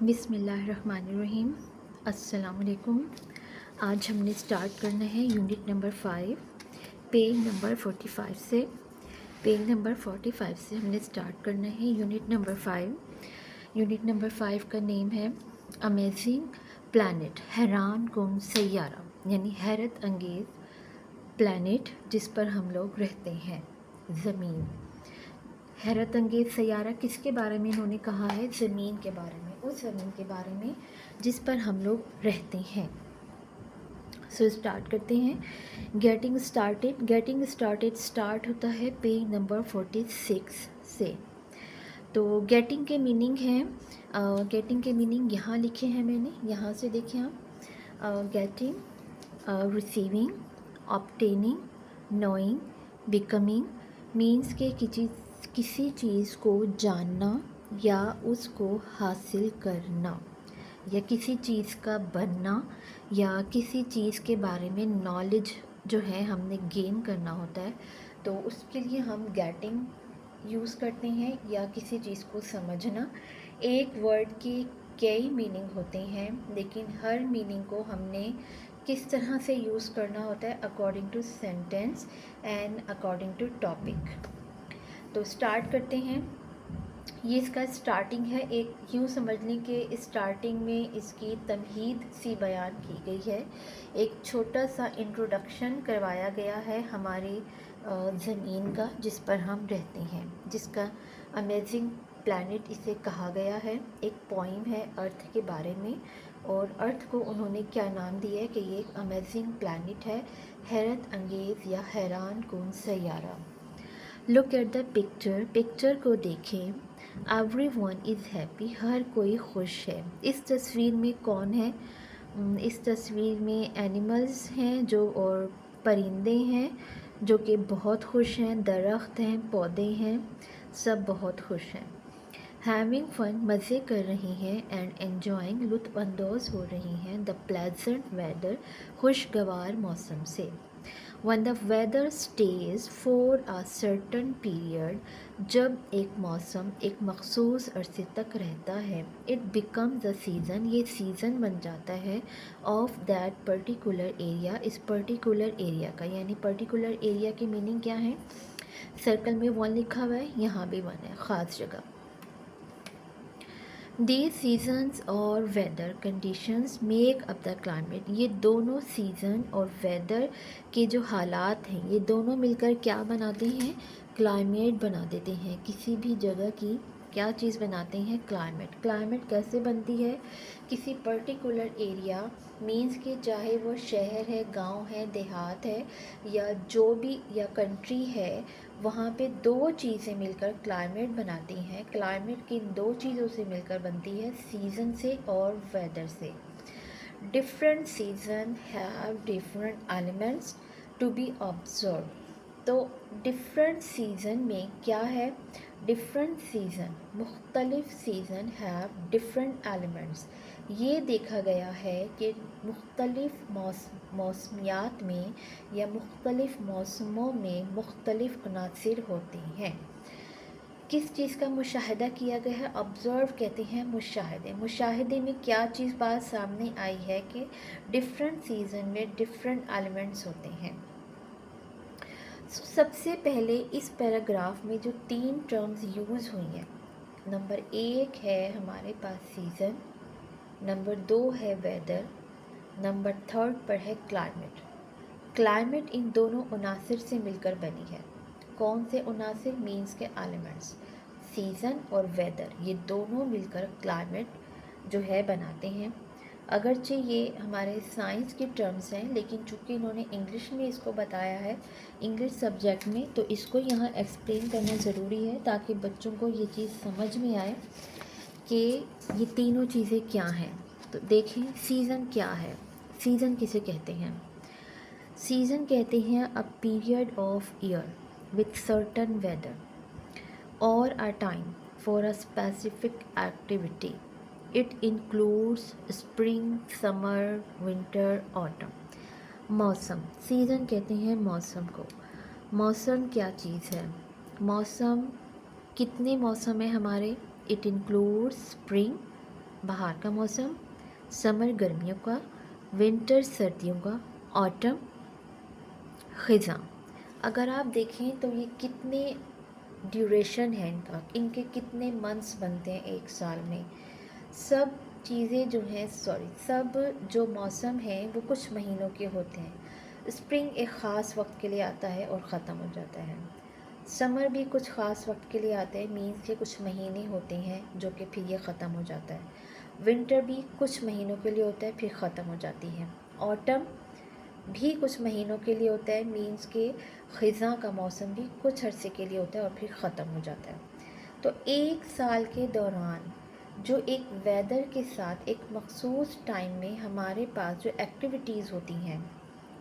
बिस्मिल्लाहिर्रहमानिर्रहीम। अस्सलाम वालेकुम। आज हमने स्टार्ट करना है यूनिट नंबर 5 पेज नंबर 45 से। पेज नंबर 45 से हमने स्टार्ट करना है यूनिट नंबर 5। यूनिट नंबर 5 का नेम है अमेजिंग प्लैनेट, हैरान कुन सैयारा, यानी हैरत अंगेज़ प्लैनेट जिस पर हम लोग रहते हैं, ज़मीन। हैरत अंगेज़ सैयारा किसके बारे में इन्होंने कहा है? ज़मीन के बारे में, उस ज़मीन के बारे में जिस पर हम लोग रहते हैं। सो स्टार्ट करते हैं। Getting started. Getting started start होता है पेज नंबर 46 से। तो गेटिंग के मीनिंग है, गेटिंग के मीनिंग यहाँ लिखे हैं मैंने, यहाँ से देखें आप। Getting, receiving, obtaining, knowing, becoming means के किसी चीज़ को जानना या उसको हासिल करना, या किसी चीज़ का बनना, या किसी चीज़ के बारे में नॉलेज जो है हमने गेन करना होता है, तो उसके लिए हम गेटिंग यूज़ करते हैं, या किसी चीज़ को समझना। एक वर्ड के कई मीनिंग होते हैं, लेकिन हर मीनिंग को हमने किस तरह से यूज़ करना होता है according to sentence and according to topic. तो स्टार्ट करते हैं। ये इसका स्टार्टिंग है। एक यूँ समझ लें कि स्टार्टिंग में इसकी तमहीद सी बयान की गई है, एक छोटा सा इंट्रोडक्शन करवाया गया है हमारी ज़मीन का जिस पर हम रहते हैं, जिसका अमेजिंग प्लैनेट इसे कहा गया है। एक पोइम है अर्थ के बारे में, और अर्थ को उन्होंने क्या नाम दिया है कि ये एक अमेजिंग प्लैनेट है, हैरत अंगेज़ या हैरान कुन Saiyaara. Look at the picture. Picture को देखें। एवरीवन इज़ हैप्पी, हर कोई खुश है। इस तस्वीर में कौन है? इस तस्वीर में एनिमल्स हैं जो, और परिंदे हैं जो कि बहुत खुश हैं, दरख्त हैं, पौधे हैं, सब बहुत खुश हैं। हैविंग फन, मज़े कर रही हैं, एंड एन्जॉइंग, लुत्फ़अंदोज़ हो रही हैं, द प्लेजेंट वेदर, खुशगवार मौसम से। When the weather stays for a certain period, जब एक मौसम एक मखसूस अरसे तक रहता है, it becomes a season, ये सीज़न बन जाता है of that particular area, इस particular area का। यानी particular area की मीनिंग क्या है? सर्कल में 1 लिखा हुआ है, यहाँ भी 1 है, ख़ास जगह। These seasons और weather conditions make up the climate, ये दोनों सीज़न और वेदर के जो हालात हैं, ये दोनों मिलकर क्या बनाते हैं? क्लाइमेट बना देते हैं। किसी भी जगह की क्या चीज़ बनाते हैं? क्लाइमेट। क्लाइमेट कैसे बनती है? किसी पर्टिकुलर एरिया मीन्स कि चाहे वो शहर है, गांव है, देहात है, या जो भी, या कंट्री है, वहाँ पे 2 चीज़ें मिलकर क्लाइमेट बनाती हैं। क्लाइमेट किन 2 चीज़ों से मिलकर बनती है? सीज़न से और वेदर से। Different season have different elements to be observe. तो डिफरेंट सीज़न में क्या है? डिफरेंट सीज़न, मुख्तलिफ सीज़न हैव डिफरेंट एलिमेंट्स। ये देखा गया है कि मुख्तलिफ मौसमियात में या मुख्तलिफ मौसमों में मुख्तलिफ अनासिर होते हैं। किस चीज़ का मुशाहिदा किया गया है? ऑब्ज़र्व कहते हैं मुशाहिदे। मुशाहिदे में क्या चीज़ बात सामने आई है कि डिफरेंट सीज़न में डिफरेंट एलिमेंट्स होते हैं। सबसे पहले इस पैराग्राफ में जो 3 टर्म्स यूज़ हुई हैं, नंबर 1 है हमारे पास सीज़न, नंबर 2 है वेदर, नंबर 3 पर है क्लाइमेट। क्लाइमेट इन दोनों अनासिर से मिलकर बनी है। कौन से अनासिर? मीन्स के एलिमेंट्स। सीज़न और वेदर ये दोनों मिलकर क्लाइमेट जो है बनाते हैं। अगरचे ये हमारे साइंस के टर्म्स हैं, लेकिन चूँकि इन्होंने इंग्लिश में इसको बताया है, इंग्लिश सब्जेक्ट में, तो इसको यहाँ एक्सप्लेन करना ज़रूरी है ताकि बच्चों को ये चीज़ समझ में आए कि ये तीनों चीज़ें क्या हैं। तो देखें सीज़न क्या है। सीज़न किसे कहते हैं? सीज़न कहते हैं a period of year with certain weather or a time for a specific activity. It includes spring, summer, winter, autumn. मौसम, सीज़न कहते हैं मौसम को। मौसम क्या चीज़ है? मौसम, कितने मौसम है हमारे? इट इंक्लूड्स स्प्रिंग, बहार का मौसम, समर गर्मियों का, विंटर सर्दियों का, ऑटम ख़िज़ां। अगर आप देखें तो ये कितने ड्यूरेशन है इनका, इनके कितने मंथ्स बनते हैं एक साल में। सब चीज़ें जो हैं सब जो मौसम है वो कुछ महीनों के होते हैं। स्प्रिंग एक ख़ास वक्त के लिए आता है और ख़त्म हो जाता है। समर भी कुछ ख़ास वक्त के लिए आता है, मीन्स के कुछ महीने होते हैं जो कि फिर ये ख़त्म हो जाता है। विंटर भी कुछ महीनों के लिए होता है, फिर ख़त्म हो जाती है। ऑटम भी कुछ महीनों के लिए होता है, मीन्स के ख़िज़ां का मौसम भी कुछ अरसे के लिए होता है और फिर ख़त्म हो जाता है। तो एक साल के दौरान जो एक वेदर के साथ एक मखसूस टाइम में हमारे पास जो एक्टिविटीज़ होती हैं,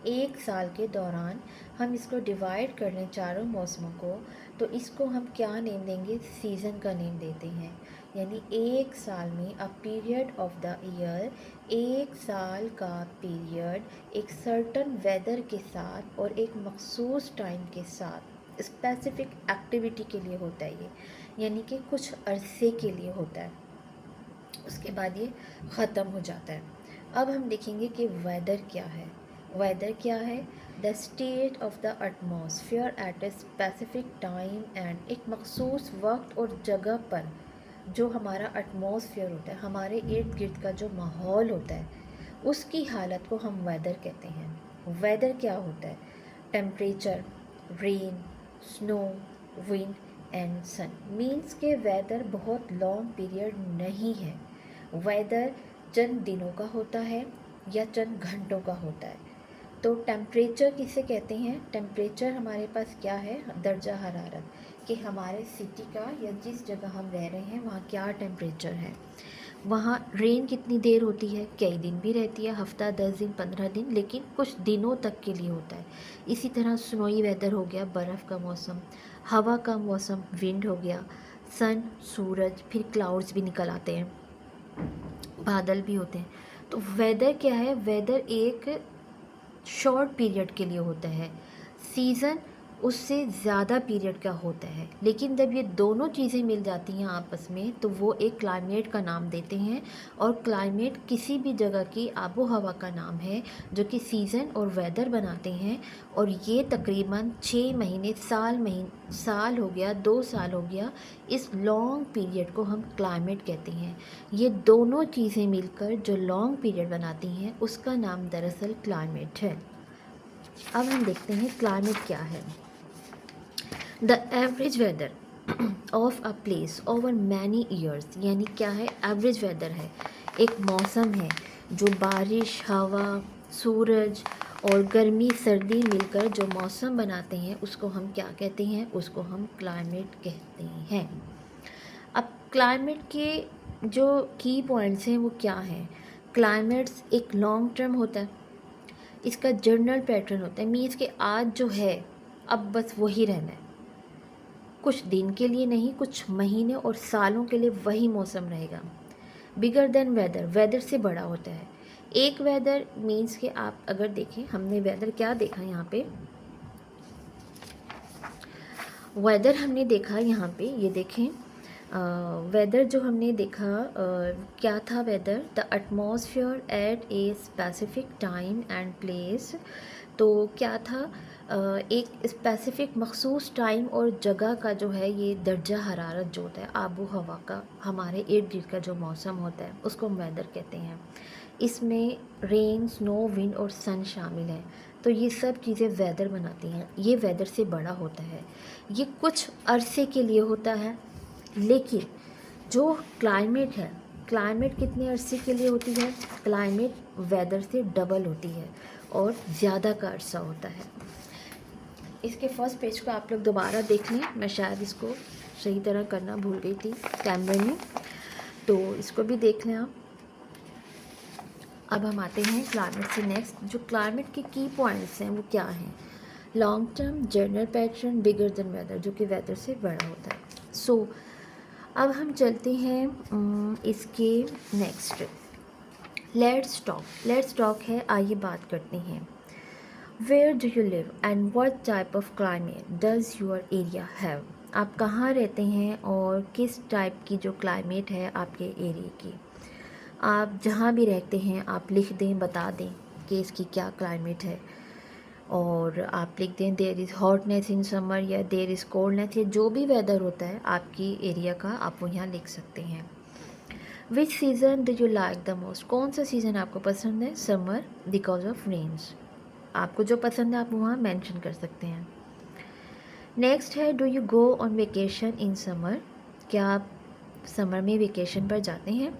एक साल के दौरान हम इसको डिवाइड कर लें चारों मौसमों को, तो इसको हम क्या नेम देंगे? सीज़न का नेम देते हैं। यानी एक साल में अ पीरियड ऑफ द ईयर, एक साल का पीरियड एक सर्टन वेदर के साथ और एक मखसूस टाइम के साथ स्पेसिफिक एक्टिविटी के लिए होता है ये, यानी कि कुछ अरसे के लिए होता है, उसके बाद ये ख़त्म हो जाता है। अब हम देखेंगे कि वेदर क्या है। वेदर क्या है? The state of the atmosphere at a specific time and, एक मखसूस वक्त और जगह पर जो हमारा एटमॉस्फेयर होता है, हमारे इर्द गिर्द का जो माहौल होता है, उसकी हालत को हम वेदर कहते हैं। वेदर क्या होता है? Temperature, rain, snow, wind and sun. Means के वेदर बहुत लॉन्ग पीरियड नहीं है। वेदर चंद दिनों का होता है या चंद घंटों का होता है। तो टेम्परेचर किसे कहते हैं? टेम्परेचर हमारे पास क्या है? दर्जा हरारत, कि हमारे सिटी का या जिस जगह हम रह रहे हैं वहाँ क्या टेम्परेचर है। वहाँ रेन कितनी देर होती है? कई दिन भी रहती है, हफ्ता, 10 दिन, 15 दिन, लेकिन कुछ दिनों तक के लिए होता है। इसी तरह स्नोई वेदर हो गया, बर्फ़ का मौसम, हवा का मौसम, विंड हो गया, सन, सूरज, फिर क्लाउड्स भी निकल आते हैं, बादल भी होते हैं। तो वेदर क्या है? वेदर एक शॉर्ट पीरियड के लिए होता है, सीज़न उससे ज़्यादा पीरियड का होता है। लेकिन जब ये दोनों चीज़ें मिल जाती हैं आपस में तो वो एक क्लाइमेट का नाम देते हैं। और क्लाइमेट किसी भी जगह की आबो हवा का नाम है जो कि सीज़न और वेदर बनाते हैं। और ये तकरीबन 6 महीने, साल हो गया, 2 साल हो गया, इस लॉन्ग पीरियड को हम क्लाइमेट कहते हैं। ये दोनों चीज़ें मिलकर जो लॉन्ग पीरियड बनाती हैं उसका नाम दरअसल क्लाइमेट है। अब हम देखते हैं क्लाइमेट क्या है। The average weather of a place over many years, यानी क्या है? एवरेज वेदर है, एक मौसम है जो बारिश, हवा, सूरज और गर्मी सर्दी मिलकर जो मौसम बनाते हैं उसको हम क्या कहते हैं? उसको हम क्लाइमेट कहते हैं। अब क्लाइमेट के जो की पॉइंट्स हैं वो क्या हैं? क्लाइमेट्स एक लॉन्ग टर्म होता है, इसका जनरल पैटर्न होता है, मीन्स कि आज जो है अब बस वही रहना है, कुछ दिन के लिए नहीं, कुछ महीने और सालों के लिए वही मौसम रहेगा। बिगर देन वेदर, वेदर से बड़ा होता है। एक वेदर मीन्स कि आप अगर देखें, हमने वेदर क्या देखा यहाँ पे? वेदर हमने देखा यहाँ पे, ये देखें, वेदर जो हमने देखा क्या था weather? The atmosphere at a specific time and place. तो क्या था? एक स्पेसिफिक मखसूस टाइम और जगह का जो है ये दर्जा हरारत जो होता है, आबो हवा का, हमारे इर्द गिर्द का जो मौसम होता है उसको हम वेदर कहते हैं। इसमें रेन, स्नो, विंड और सन शामिल हैं। तो ये सब चीज़ें वेदर बनाती हैं। ये वेदर से बड़ा होता है, ये कुछ अरसे के लिए होता है। लेकिन जो क्लाइमेट है, क्लाइमेट कितने अरसे के लिए होती है? क्लाइमेट वेदर से डबल होती है और ज़्यादा का अरसा होता है। इसके फर्स्ट पेज को आप लोग दोबारा देख लें, मैं शायद इसको सही तरह करना भूल गई थी कैमरे में, तो इसको भी देख लें आप। अब हम आते हैं क्लाइमेट से नेक्स्ट। जो क्लाइमेट के की पॉइंट्स हैं वो क्या हैं? Long term, general pattern, bigger than weather, जो कि वेदर से बड़ा होता है। सो अब हम चलते हैं इसके नेक्स्ट। लेट्स टॉक है, आइए बात करते हैं। Where do you live and what type of climate does your area have? आप कहाँ रहते हैं और किस टाइप की जो क्लाइमेट है आपके एरिया की। आप जहाँ भी रहते हैं आप लिख दें, बता दें कि इसकी क्या क्लाइमेट है, और आप लिख दें there is hotness in summer या देयर इज़ कोल्डनेस, या जो भी वेदर होता है आपकी एरिया का आप वो यहाँ लिख सकते हैं। Which season do you like the most, कौन सा सीज़न आपको पसंद है? Summer because of rains. आपको जो पसंद है आप वहाँ मेंशन कर सकते हैं। नेक्स्ट है do you go on vacation in summer, क्या आप समर में वेकेशन पर जाते हैं?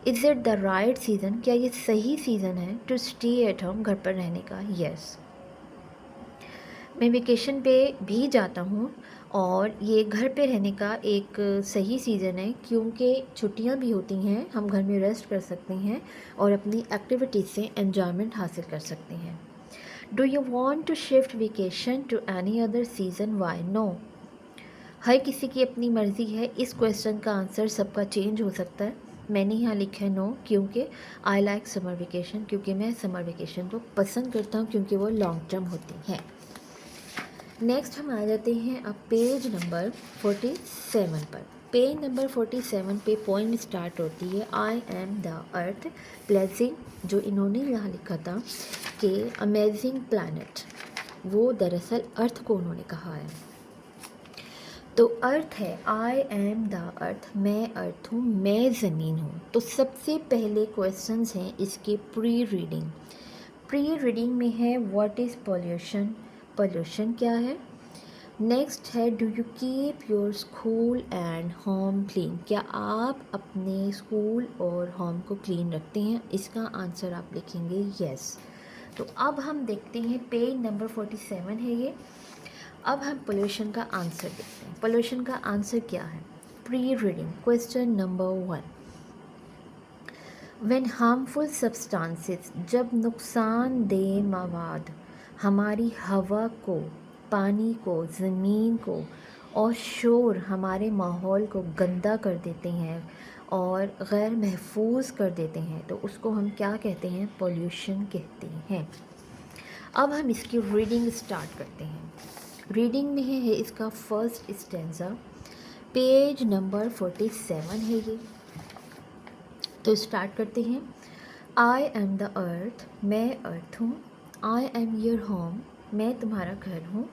Is it the right season, क्या ये सही सीज़न है टू स्टे एट होम, घर पर रहने का? यस, मैं वेकेशन पे भी जाता हूँ और ये घर पे रहने का एक सही सीज़न है, क्योंकि छुट्टियाँ भी होती हैं, हम घर में रेस्ट कर सकते हैं और अपनी एक्टिविटीज़ से एन्जॉयमेंट हासिल कर सकते हैं। Do you want to shift vacation to any other season, why? No, हर किसी की अपनी मर्ज़ी है, इस क्वेश्चन का आंसर सबका चेंज हो सकता है। मैंने यहाँ लिखा है नो, क्योंकि आई लाइक समर वेकेशन, क्योंकि मैं समर वेकेशन को पसंद करता हूँ, क्योंकि वो लॉन्ग टर्म होती हैं। नेक्स्ट हम आ जाते हैं अब पेज नंबर 47 पर। पेज नंबर 47 पे पोइम स्टार्ट होती है I am the earth pledging, जो इन्होंने यहाँ लिखा था कि अमेजिंग प्लैनेट, वो दरअसल अर्थ को उन्होंने कहा है। तो अर्थ है आई एम द अर्थ, मैं अर्थ हूँ, मैं ज़मीन हूँ। तो सबसे पहले क्वेश्चंस हैं इसके प्री रीडिंग। प्री रीडिंग में है व्हाट इज़ पोल्यूशन, पोल्यूशन क्या है। नेक्स्ट है do you keep your school and home clean, क्या आप अपने स्कूल और होम को क्लीन रखते हैं? इसका आंसर आप लिखेंगे यस। तो अब हम देखते हैं पेज नंबर 47 है ये। अब हम पोल्यूशन का आंसर देखते हैं। पोल्यूशन का आंसर क्या है? Pre reading question number 1, when harmful substances, जब नुकसानदेह मवाद हमारी हवा को, पानी को, ज़मीन को और शोर हमारे माहौल को गंदा कर देते हैं और गैर महफूज कर देते हैं, तो उसको हम क्या कहते हैं? पोल्यूशन कहते हैं। अब हम इसकी रीडिंग स्टार्ट करते हैं। रीडिंग में है इसका फर्स्ट स्टेंजा, पेज नंबर 47 है ये। तो स्टार्ट करते हैं। आई एम द अर्थ, मैं अर्थ हूँ। आई एम योर होम, मैं तुम्हारा घर हूँ।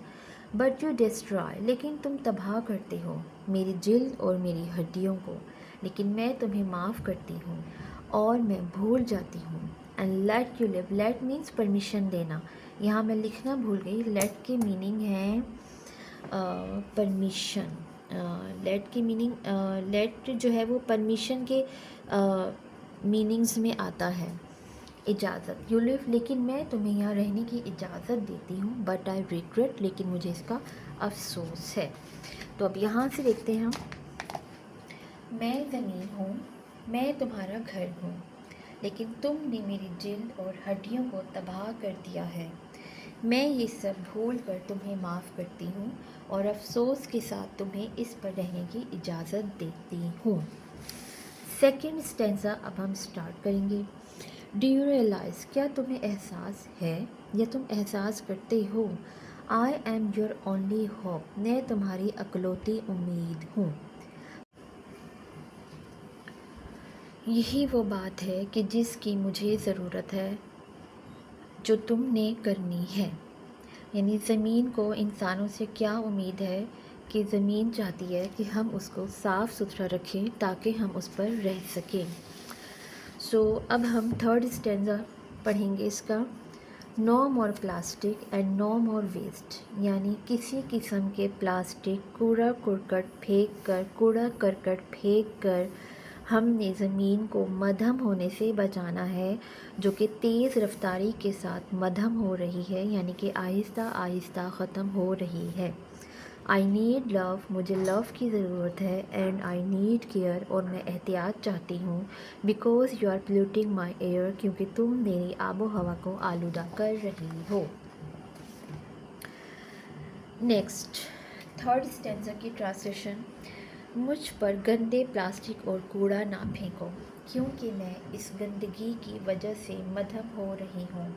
बट यू डिस्ट्रॉय, लेकिन तुम तबाह करते हो मेरी जिल्द और मेरी हड्डियों को, लेकिन मैं तुम्हें माफ़ करती हूँ और मैं भूल जाती हूँ। And let you live, let means permission देना। यहाँ मैं लिखना भूल गई, लेट की मीनिंग है परमिशन। लेट की मीनिंग, लेट जो है वो परमिशन के मीनिंग्स में आता है, इजाज़त। यू लिव, लेकिन मैं तुम्हें यहाँ रहने की इजाज़त देती हूँ। बट आई रिग्रेट, लेकिन मुझे इसका अफसोस है। तो अब यहाँ से देखते हैं हम, मैं ज़मीन हूँ, मैं तुम्हारा घर हूँ, लेकिन तुमने मेरी जिल्द और हड्डियों को तबाह कर दिया है। मैं ये सब भूल कर तुम्हें माफ़ करती हूँ और अफसोस के साथ तुम्हें इस पर रहने की इजाज़त देती हूँ। सेकेंड स्टेंजा अब हम स्टार्ट करेंगे। डू यू रियलाइज़, क्या तुम्हें एहसास है या तुम एहसास करते हो? I am your only hope, मैं तुम्हारी अकलौती उम्मीद हूँ। यही वो बात है कि जिसकी मुझे ज़रूरत है, जो तुमने करनी है। यानी ज़मीन को इंसानों से क्या उम्मीद है कि ज़मीन चाहती है कि हम उसको साफ़ सुथरा रखें ताकि हम उस पर रह सकें। सो अब हम थर्ड स्टेंजा पढ़ेंगे इसका। No more plastic and no more waste, यानी किसी किस्म के प्लास्टिक, कूड़ा करकट फेंक कर हमने ज़मीन को मध्यम होने से बचाना है, जो कि तेज़ रफ्तारी के साथ मध्यम हो रही है, यानी कि आहिस्ता आहिस्ता ख़त्म हो रही है। आई नीड लव, मुझे लव की ज़रूरत है। एंड आई नीड केयर, और मैं एहतियात चाहती हूँ। Because you are polluting my air, क्योंकि तुम मेरी आबो हवा को आलूदा कर रही हो। नेक्स्ट थर्ड स्टेंजा की ट्रांसलेशन। मुझ पर गंदे प्लास्टिक और कूड़ा ना फेंको, क्योंकि मैं इस गंदगी की वजह से मध्यम हो रही हूँ।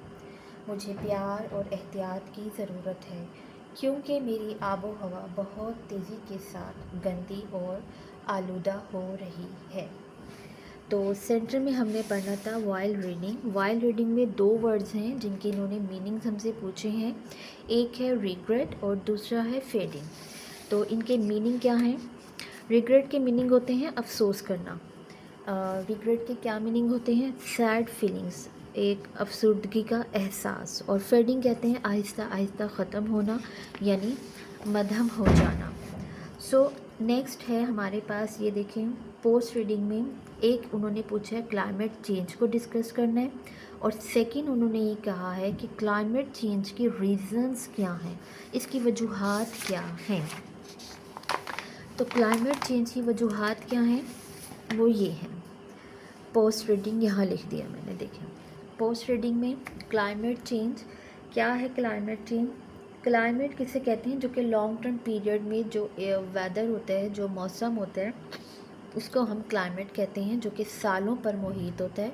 मुझे प्यार और एहतियात की ज़रूरत है, क्योंकि मेरी आबो हवा बहुत तेज़ी के साथ गंदी और आलूदा हो रही है। तो सेंटर में हमने पढ़ना था वाइल रीडिंग। वाइल रीडिंग में 2 वर्ड्स हैं जिनके इन्होंने मीनिंग्स हमसे पूछे हैं। एक है रिग्रेट और दूसरा है फेडिंग। तो इनके मीनिंग क्या हैं? रिग्रेट के मीनिंग होते हैं अफसोस करना। रिग्रेट के क्या मीनिंग होते हैं? सैड फीलिंग्स, एक अफसुर्दगी का एहसास। और फेडिंग कहते हैं आहिस्ता आहिस्ता ख़त्म होना, यानी मध्यम हो जाना। सो नेक्स्ट है हमारे पास, ये देखें, पोस्ट रीडिंग में एक उन्होंने पूछा है क्लाइमेट चेंज को डिस्कस करना है, और सेकंड उन्होंने ये कहा है कि क्लाइमेट चेंज की रीज़न्स क्या हैं, इसकी वजूहात क्या हैं। तो क्लाइमेट चेंज की वजूहात क्या हैं, वो ये हैं। पोस्ट रीडिंग यहाँ लिख दिया मैंने, देखें। पोस्ट रीडिंग में क्लाइमेट चेंज क्या है? क्लाइमेट चेंज, क्लाइमेट किसे कहते हैं? जो कि लॉन्ग टर्म पीरियड में जो वेदर होता है, जो मौसम होता है, उसको हम क्लाइमेट कहते हैं, जो कि सालों पर मुहित होता है।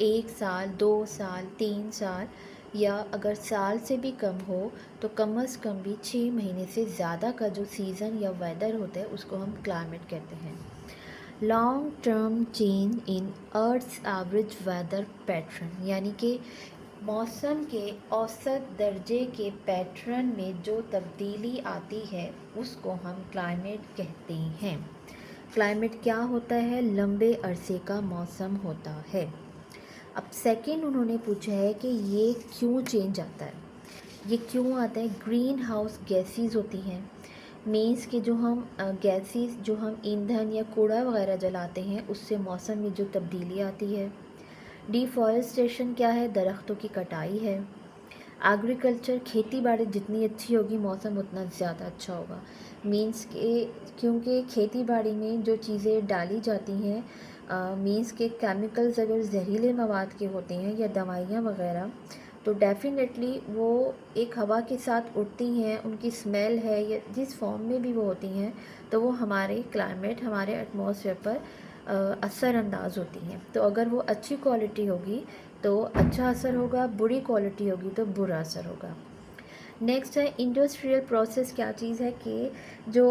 1 साल, 2 साल, 3 साल, या अगर साल से भी कम हो तो कम अज़ कम भी 6 महीने से ज़्यादा का जो सीज़न या वेदर होता है उसको हम क्लाइमेट कहते हैं। Long term change in Earth's average weather pattern, यानी कि मौसम के औसत दर्जे के पैटर्न में जो तब्दीली आती है उसको हम क्लाइमेट कहते हैं। क्लाइमेट क्या होता है? लंबे अरसे का मौसम होता है। अब सेकंड उन्होंने पूछा है कि ये क्यों चेंज आता है, ये क्यों आता है? ग्रीन हाउस गैसेस होती हैं, मीन्स कि जो हम गैसेस, जो हम ईंधन या कूड़ा वगैरह जलाते हैं, उससे मौसम में जो तब्दीली आती है। डिफॉरेस्टेशन क्या है? दरख्तों की कटाई है। एग्रीकल्चर, खेती बाड़ी जितनी अच्छी होगी मौसम उतना ज़्यादा अच्छा होगा। मीन्स के क्योंकि खेती बाड़ी में जो चीज़ें डाली जाती हैं, मीन्स के केमिकल्स अगर जहरीले मवाद के होते हैं या दवाइयाँ वगैरह, तो डेफ़िनेटली वो एक हवा के साथ उड़ती हैं, उनकी स्मेल है या जिस फॉर्म में भी वो होती हैं, तो वो हमारे क्लाइमेट, हमारे एटमॉस्फेयर पर असरअंदाज होती हैं। तो अगर वो अच्छी क्वालिटी होगी तो अच्छा असर होगा, बुरी क्वालिटी होगी तो बुरा असर होगा। नेक्स्ट है इंडस्ट्रियल प्रोसेस। क्या चीज़ है कि जो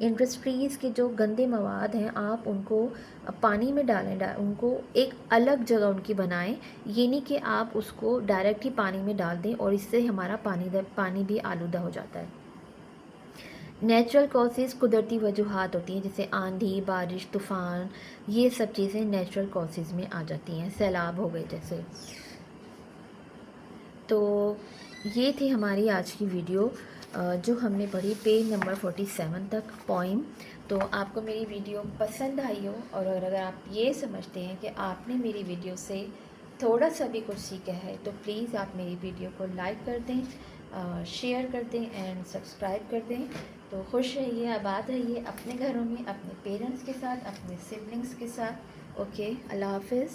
इंडस्ट्रीज़ के जो गंदे मवाद हैं, आप उनको पानी में डालें, उनको एक अलग जगह उनकी बनाएं। ये नहीं कि आप उसको डायरेक्ट ही पानी में डाल दें और इससे हमारा पानी भी आलूदा हो जाता है। नेचुरल कॉजेज़ कुदरती वजूहात होती हैं, जैसे आंधी, बारिश, तूफ़ान, ये सब चीज़ें नेचुरल कॉजेज़ में आ जाती हैं, सैलाब हो गए जैसे। तो ये थी हमारी आज की वीडियो जो हमने पढ़ी पेज नंबर 47 तक पोइम। तो आपको मेरी वीडियो पसंद आई हो, और अगर आप ये समझते हैं कि आपने मेरी वीडियो से थोड़ा सा भी कुछ सीखा है, तो प्लीज़ आप मेरी वीडियो को लाइक कर दें, शेयर कर दें एंड सब्सक्राइब कर दें। तो खुश रहिए, आबाद रहिए अपने घरों में, अपने पेरेंट्स के साथ, अपने सिबलिंग्स के साथ। ओके, अल्लाह हाफिज़।